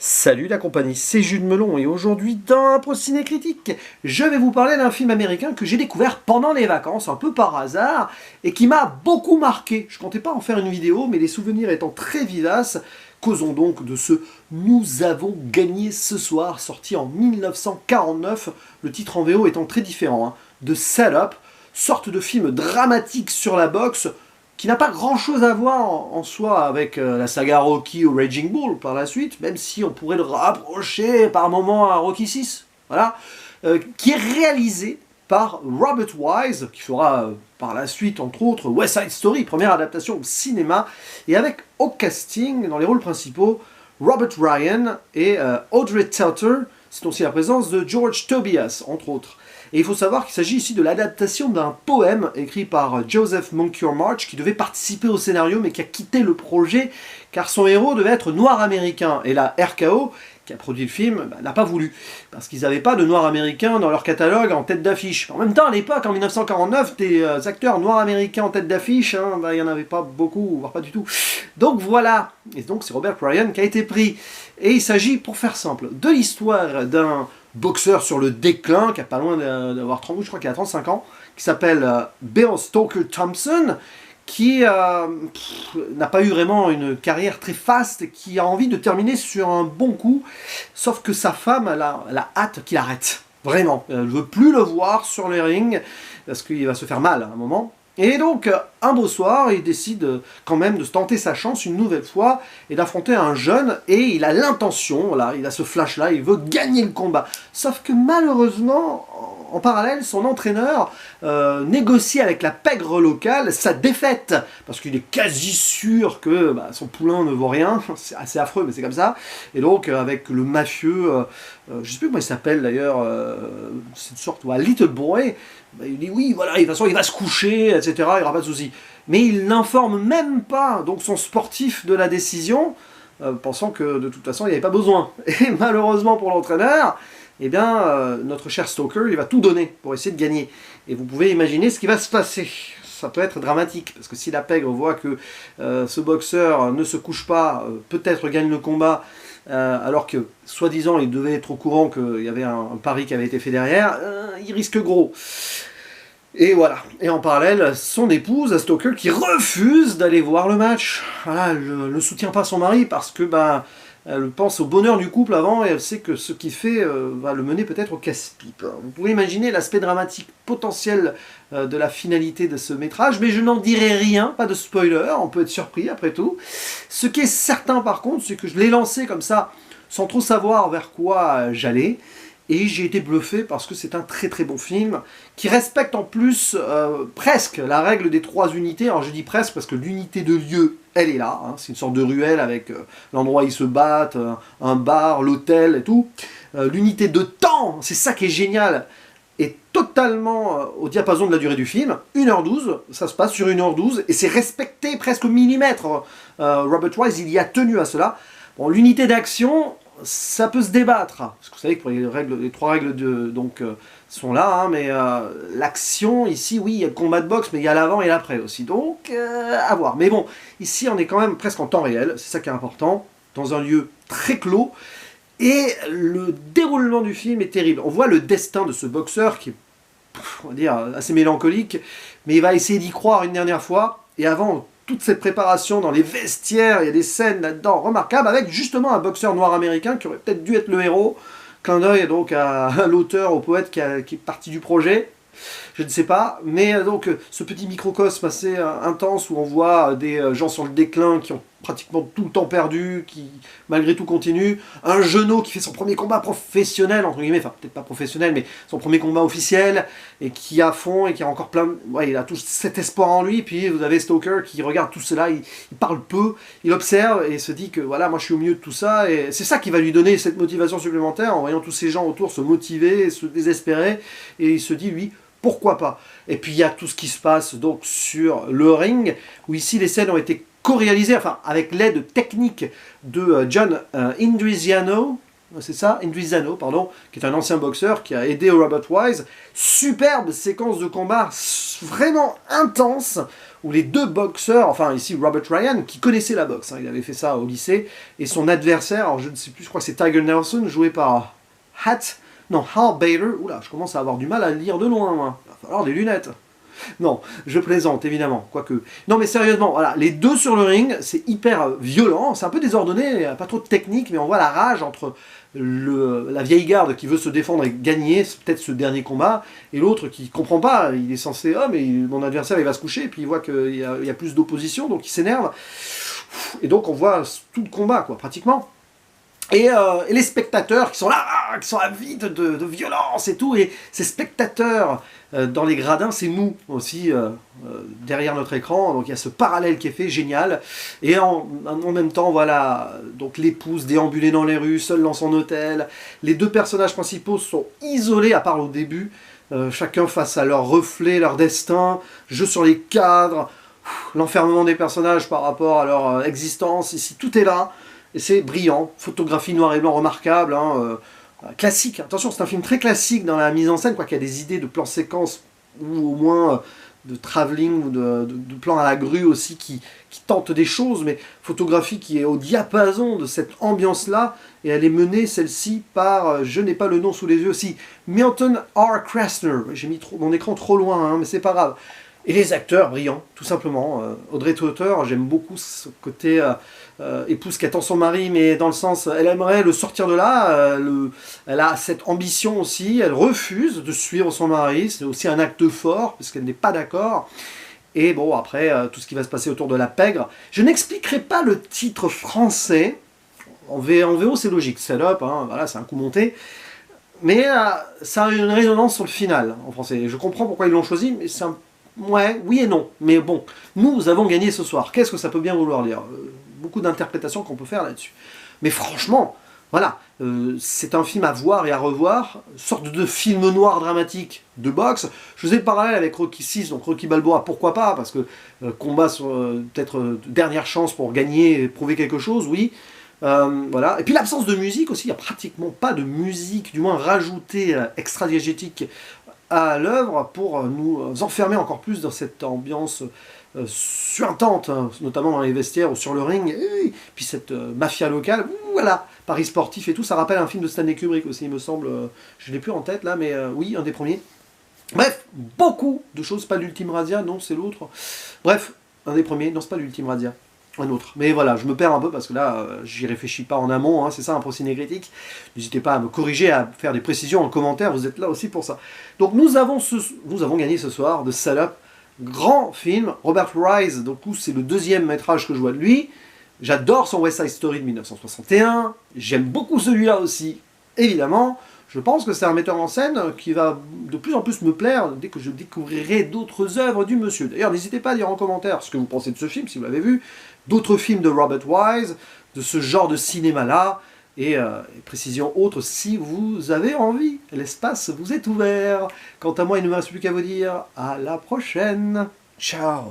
Salut la compagnie, c'est Jules Melon et aujourd'hui dans un Ciné Critique, je vais vous parler d'un film américain que j'ai découvert pendant les vacances, un peu par hasard, et qui m'a beaucoup marqué. Je comptais pas en faire une vidéo, mais les souvenirs étant très vivaces, causons donc de ce Nous avons gagné ce soir, sorti en 1949, le titre en VO étant très différent, de Setup, sorte de film dramatique sur la boxe, qui n'a pas grand chose à voir en soi avec la saga Rocky ou Raging Bull par la suite, même si on pourrait le rapprocher par moment à Rocky 6, voilà, qui est réalisé par Robert Wise, qui fera par la suite, entre autres, West Side Story, première adaptation au cinéma, et avec au casting, dans les rôles principaux, Robert Ryan et Audrey Telter, c'est aussi la présence de George Tobias, entre autres. Et il faut savoir qu'il s'agit ici de l'adaptation d'un poème écrit par Joseph Moncure March qui devait participer au scénario mais qui a quitté le projet car son héros devait être noir américain. Et la RKO, qui a produit le film, n'a pas voulu. Parce qu'ils n'avaient pas de noirs américains dans leur catalogue en tête d'affiche. En même temps, à l'époque, en 1949, des acteurs noirs américains en tête d'affiche, il n'y en avait pas beaucoup, voire pas du tout. Donc voilà. Et donc c'est Robert Ryan qui a été pris. Et il s'agit, pour faire simple, de l'histoire d'un boxeur sur le déclin, qui a pas loin d'avoir 30 ans, je crois qu'il a 35 ans, qui s'appelle Bill Stoker Thompson, qui n'a pas eu vraiment une carrière très faste, qui a envie de terminer sur un bon coup, sauf que sa femme, elle a hâte qu'il arrête. Vraiment, elle ne veut plus le voir sur les rings, parce qu'il va se faire mal à un moment. Et donc, un beau soir, il décide quand même de se tenter sa chance une nouvelle fois et d'affronter un jeune, et il a l'intention, là, il a ce flash-là, il veut gagner le combat. Sauf que malheureusement, en parallèle, son entraîneur négocie avec la pègre locale sa défaite, parce qu'il est quasi sûr que son poulain ne vaut rien, c'est assez affreux, mais c'est comme ça. Et donc, avec le mafieux, je ne sais plus comment il s'appelle d'ailleurs, cette sorte, Little Boy, il dit oui, voilà, de toute façon il va se coucher, etc., il n'y aura pas de souci. Mais il n'informe même pas donc son sportif de la décision, pensant que de toute façon il n'y avait pas besoin. Et malheureusement pour l'entraîneur, eh bien, notre cher Stoker, il va tout donner pour essayer de gagner. Et vous pouvez imaginer ce qui va se passer. Ça peut être dramatique, parce que si la pègre voit que ce boxeur ne se couche pas, peut-être gagne le combat, alors que, soi-disant, il devait être au courant qu'il y avait un pari qui avait été fait derrière, il risque gros. Et voilà. Et en parallèle, son épouse, Stoker, qui refuse d'aller voir le match. Voilà, elle ne soutient pas son mari parce que elle pense au bonheur du couple avant et elle sait que ce qu'il fait va le mener peut-être au casse-pipe. Vous pouvez imaginer l'aspect dramatique potentiel de la finalité de ce métrage, mais je n'en dirai rien, pas de spoiler, on peut être surpris après tout. Ce qui est certain par contre, c'est que je l'ai lancé comme ça, sans trop savoir vers quoi j'allais, et j'ai été bluffé parce que c'est un très très bon film qui respecte en plus presque la règle des 3 unités. Alors je dis presque parce que l'unité de lieu, elle est là. C'est une sorte de ruelle avec l'endroit où ils se battent, un bar, l'hôtel et tout. L'unité de temps, c'est ça qui est génial, est totalement au diapason de la durée du film. 1h12, ça se passe sur 1h12 et c'est respecté presque au millimètre. Robert Wise, il y a tenu à cela. Bon, l'unité d'action, ça peut se débattre, parce que vous savez que pour les 3 règles sont là, mais l'action, ici, oui, il y a le combat de boxe, mais il y a l'avant et l'après aussi, donc à voir. Mais bon, ici, on est quand même presque en temps réel, c'est ça qui est important, dans un lieu très clos, et le déroulement du film est terrible. On voit le destin de ce boxeur qui est, on va dire, assez mélancolique, mais il va essayer d'y croire une dernière fois, et avant toute cette préparation dans les vestiaires, il y a des scènes là-dedans remarquables, avec justement un boxeur noir américain qui aurait peut-être dû être le héros. Clin d'œil donc à l'auteur, au poète qui est parti du projet. Je ne sais pas, mais donc ce petit microcosme assez intense où on voit des gens sur le déclin qui ont pratiquement tout le temps perdu, qui malgré tout continuent, un genou qui fait son premier combat professionnel, entre guillemets, enfin peut-être pas professionnel, mais son premier combat officiel, et qui est à fond, et qui a encore plein il a tout cet espoir en lui, puis vous avez Stoker qui regarde tout cela, il parle peu, il observe, et se dit que voilà, moi je suis au milieu de tout ça, et c'est ça qui va lui donner cette motivation supplémentaire, en voyant tous ces gens autour se motiver, se désespérer, et il se dit lui, pourquoi pas. Et puis il y a tout ce qui se passe donc sur le ring, où ici les scènes ont été co-réalisées, enfin avec l'aide technique de John Indriziano, c'est ça, Indriziano, pardon, qui est un ancien boxeur qui a aidé Robert Wise. Superbe séquence de combat vraiment intense, où les deux boxeurs, enfin ici Robert Ryan, qui connaissait la boxe, hein, il avait fait ça au lycée, et son adversaire, alors je ne sais plus, je crois que c'est Tiger Nelson, joué par Hal Bader. Oula, je commence à avoir du mal à lire de loin, moi. Il va falloir des lunettes. Non, je plaisante, évidemment, quoique... Non, mais sérieusement, voilà, les deux sur le ring, c'est hyper violent, c'est un peu désordonné, pas trop de technique, mais on voit la rage entre la vieille garde qui veut se défendre et gagner, c'est peut-être ce dernier combat, et l'autre qui comprend pas, il est censé, oh, mais mon adversaire, il va se coucher, et puis il voit qu'il y a plus d'opposition, donc il s'énerve, et donc on voit tout le combat, quoi, pratiquement. Et les spectateurs qui sont là, qui sont avides de violence et tout, et ces spectateurs dans les gradins, c'est nous aussi, derrière notre écran, donc il y a ce parallèle qui est fait, génial, et en même temps, voilà, donc l'épouse déambulée dans les rues, seule dans son hôtel, les deux personnages principaux sont isolés, à part au début, chacun face à leur reflet, leur destin, jeu sur les cadres, l'enfermement des personnages par rapport à leur existence, ici tout est là, et c'est brillant, photographie noir et blanc remarquable, hein, classique. Attention, c'est un film très classique dans la mise en scène, quoi qu'il y a des idées de plans séquences, ou au moins de travelling, ou de plans à la grue aussi, qui tentent des choses, mais photographie qui est au diapason de cette ambiance-là, et elle est menée, celle-ci, par, je n'ai pas le nom sous les yeux aussi, Milton R. Krasner. J'ai mis mon écran trop loin, hein, mais c'est pas grave. Et les acteurs brillants, tout simplement. Audrey Tauter, j'aime beaucoup ce côté épouse qui attend son mari, mais dans le sens, elle aimerait le sortir de là, elle a cette ambition aussi, elle refuse de suivre son mari, c'est aussi un acte fort, parce qu'elle n'est pas d'accord. Et bon, après, tout ce qui va se passer autour de la pègre. Je n'expliquerai pas le titre français, en VO c'est logique, setup, hein, voilà, c'est un coup monté. Mais ça a une résonance sur le final, en français. Je comprends pourquoi ils l'ont choisi, mais c'est un... Ouais, oui et non. Mais bon, nous avons gagné ce soir. Qu'est-ce que ça peut bien vouloir dire? Beaucoup d'interprétations qu'on peut faire là-dessus. Mais franchement, voilà, c'est un film à voir et à revoir, sorte de film noir dramatique de boxe. Je faisais le parallèle avec Rocky VI, donc Rocky Balboa, pourquoi pas, parce que combat sur peut-être dernière chance pour gagner et prouver quelque chose, oui. Voilà. Et puis l'absence de musique aussi, il n'y a pratiquement pas de musique, du moins rajoutée, extra-diégétique à l'œuvre pour nous enfermer encore plus dans cette ambiance suintante, hein, notamment dans les vestiaires ou sur le ring, et puis cette mafia locale, voilà, Paris sportif et tout, ça rappelle un film de Stanley Kubrick aussi, il me semble, je ne l'ai plus en tête là, mais oui, un des premiers. Bref, beaucoup de choses, pas l'Ultime Radia, non, c'est l'autre. Bref, un des premiers, non, c'est pas l'Ultime Radia. Un autre. Mais voilà, je me perds un peu parce que là, j'y réfléchis pas en amont, hein, c'est ça un procédé critique. N'hésitez pas à me corriger, à faire des précisions en commentaire, vous êtes là aussi pour ça. Donc nous avons gagné ce soir de Setup, grand film, Robert Wise, donc c'est le deuxième métrage que je vois de lui. J'adore son West Side Story de 1961, j'aime beaucoup celui-là aussi, évidemment. Je pense que c'est un metteur en scène qui va de plus en plus me plaire dès que je découvrirai d'autres œuvres du monsieur. D'ailleurs, n'hésitez pas à dire en commentaire ce que vous pensez de ce film, si vous l'avez vu, d'autres films de Robert Wise, de ce genre de cinéma-là, et précision autre si vous avez envie. L'espace vous est ouvert. Quant à moi, il ne me reste plus qu'à vous dire à la prochaine. Ciao.